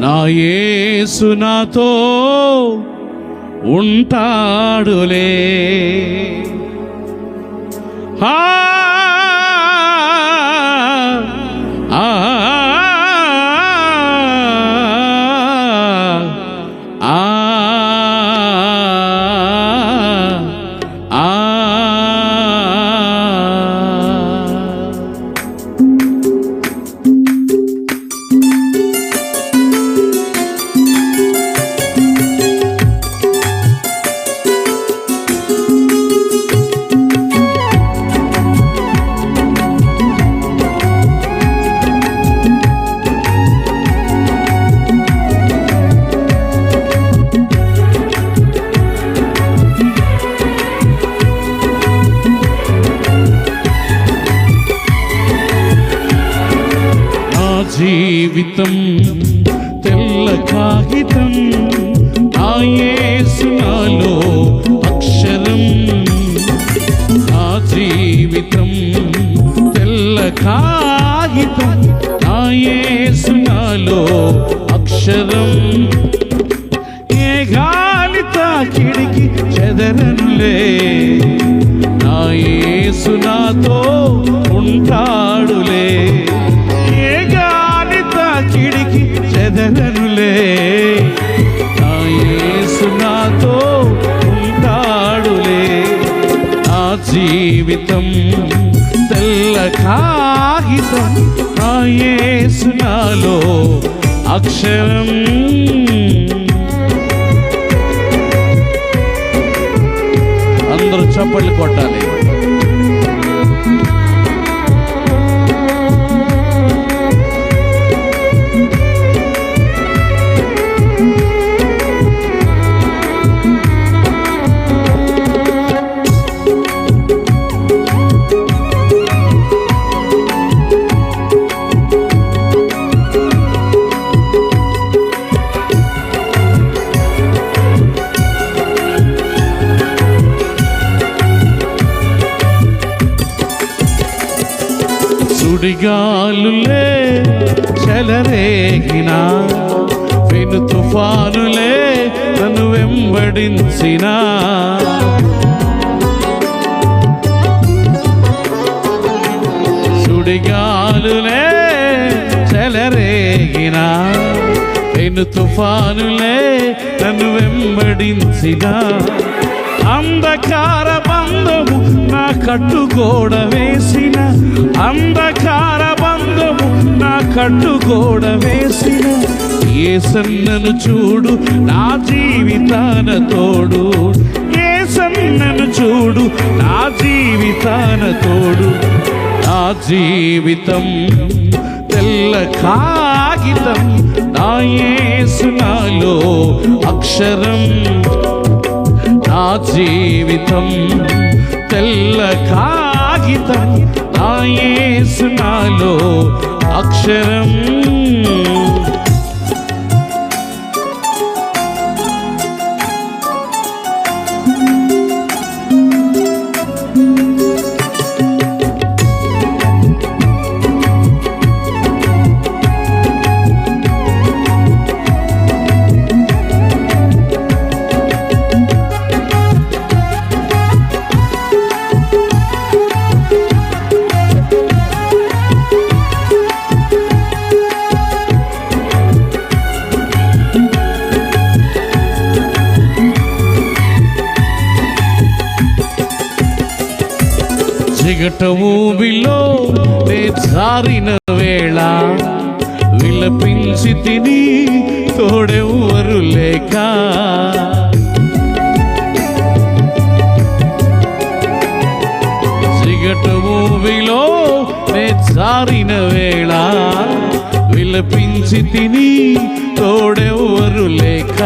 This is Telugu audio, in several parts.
నా యేసు నాతో ఉంటాడులే. జీవితం తెల్ల కాగితం, నా యేసు నాలో అక్షరం. నా జీవితం తెల్ల కాగితం, నా యేసు నాలో అక్షరం. ఏ గాలి తాకిడికి చెదరనులే, నా యేసు నాతో ఉంటాడులే. కిడికి చెదరనులే, నా యేసు నాతో ఉంటాడులే. నా జీవితం తెల్ల కాగితం, నా యేసు నాలో అక్షరం. అందరూ చప్పట్లు కొట్టాలి. సుడిగాలులే చెలరేగిన, పెను తుఫానులే నన్ను వెంబడించిన, సుడిగాలులే చెలరేగిన, పెను తుఫానులే నన్ను వెంబడించిన, అంధకార బంధము నా కట్టుగోడ వేసిన, అంధకార బంధము నా కట్టుగోడ వేసిన, యేసన్నను చూడు నా జీవితాన తోడు, యేసన్నను చూడు నా జీవితాన తోడు. నా జీవితం తెల్ల కాగితం, నా యేసు నాలో అక్షరం. నా జీవితం తెల్ల కాగితం, నా యేసు నాలో అక్షరం. చిగట ఊబిలో నే జారిన వేళ, విలపించి తిని తోడెవ్వరు లేక, చిగట ఊబిలో నే జారిన వేళ, విలపించి తిని తోడెవ్వరు లేక,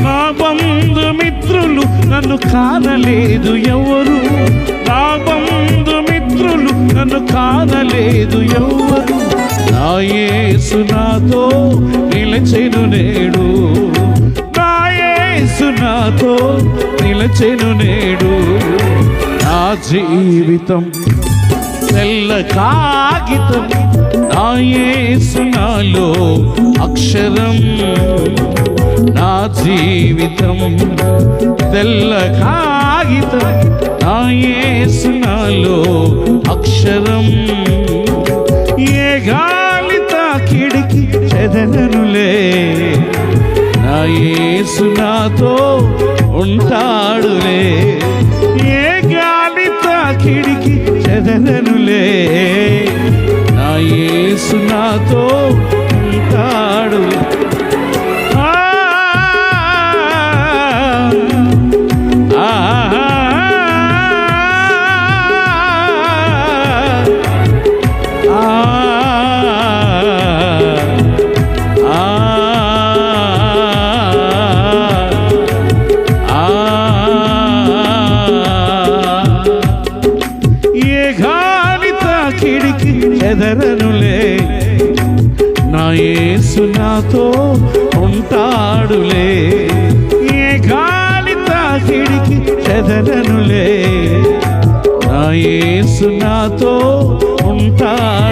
నా బంధుమిత్రులు నన్ను కానలేదు ఎవరు, నా బంధుమిత్రులు నన్ను కానలేదు ఎవరు. నా యేసు నాతో నిలచెను నేడు, నా యేసు నాతో నిలచెను నేడు. నా జీవితం తెల్ల కాగితం, నా యేసు నాలో అక్షరం, నా జీవితం తెల్ల కాగితం. నా యేసు నాలో అక్షరం, ఏ గాలి తాకిడికి చెదరనులే. నా యేసు నాతో ఉంటాడులే, ఏ గాలి తాకిడికి చెదరనులే. నా యేసు నాతో ఉంటాడు. కిడికి చెదరనులే, నా యేసు నాతో ఉంటాడులే. ఏ గాలి తాకిడికి చెదరనులే, నా యేసు నాతో ఉంటాడు.